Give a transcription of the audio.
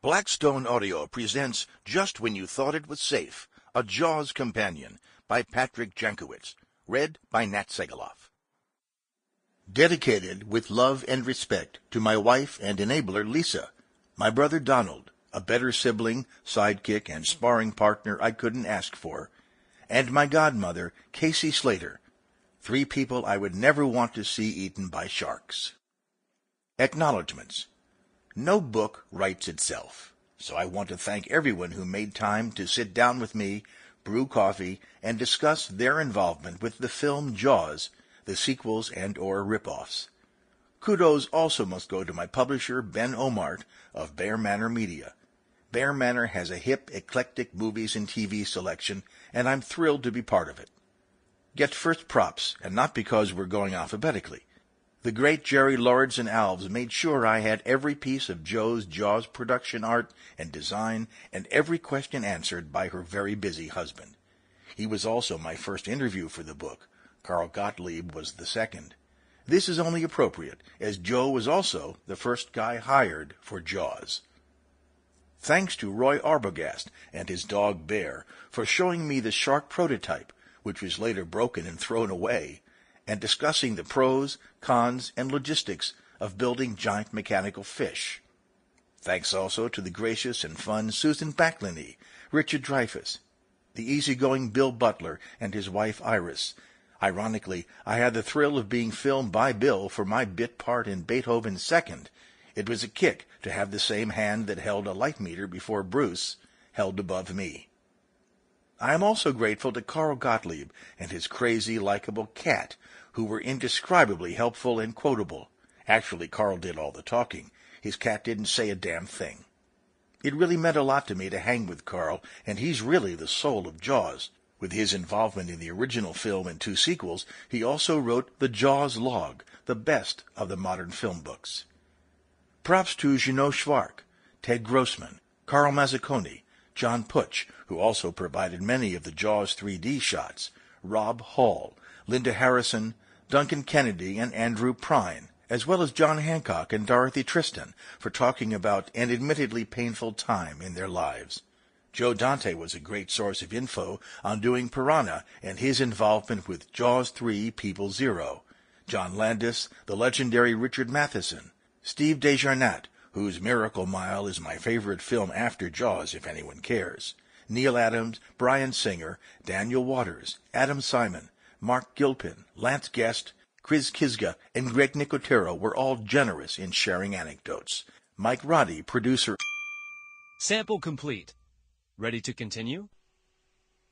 Blackstone Audio presents Just When You Thought It Was Safe, A Jaws Companion by Patrick Jankiewicz, read by Nat Segaloff. Dedicated with love and respect to my wife and enabler Lisa, my brother Donald, a better sibling, sidekick, and sparring partner I couldn't ask for, and my godmother, Casey Slater, 3 people I would never want to see eaten by sharks. Acknowledgements. No book writes itself, so I want to thank everyone who made time to sit down with me, brew coffee, and discuss their involvement with the film Jaws, the sequels and/or rip-offs. Kudos also must go to my publisher, Ben Omart, of Bear Manor Media. Bear Manor has a hip, eclectic movies and TV selection, and I'm thrilled to be part of it. Get first props, and not because we're going alphabetically. The great Jerry Lords and Alves made sure I had every piece of Joe's Jaws production art and design and every question answered by her very busy husband. He was also my first interview for the book. Carl Gottlieb was the second. This is only appropriate, as Joe was also the first guy hired for Jaws. Thanks to Roy Arbogast and his dog Bear for showing me the shark prototype, which was later broken and thrown away, and discussing the pros, cons, and logistics of building giant mechanical fish. Thanks also to the gracious and fun Susan Backliny, Richard Dreyfuss, the easygoing Bill Butler, and his wife Iris. Ironically, I had the thrill of being filmed by Bill for my bit part in Beethoven's Second. It was a kick to have the same hand that held a light meter before Bruce held above me. I am also grateful to Carl Gottlieb and his crazy, likable cat, who were indescribably helpful and quotable. Actually, Carl did all the talking. His cat didn't say a damn thing. It really meant a lot to me to hang with Carl, and he's really the soul of Jaws. With his involvement in the original film and 2 sequels, he also wrote the Jaws Log, the best of the modern film books. Props to Jeannot Schwark, Ted Grossman, Carl Mazzaconi, John Putsch, who also provided many of the Jaws 3D shots, Rob Hall, Linda Harrison, Duncan Kennedy, and Andrew Prine, as well as John Hancock and Dorothy Tristan for talking about an admittedly painful time in their lives. Joe Dante was a great source of info on doing Piranha and his involvement with Jaws 3 People Zero. John Landis, the legendary Richard Matheson, Steve Desjarnat, whose Miracle Mile is my favorite film after Jaws, if anyone cares, Neil Adams, Brian Singer, Daniel Waters, Adam Simon, Mark Gilpin, Lance Guest, Chris Kizga, and Greg Nicotero were all generous in sharing anecdotes. Mike Roddy, producer. Sample complete. Ready to continue?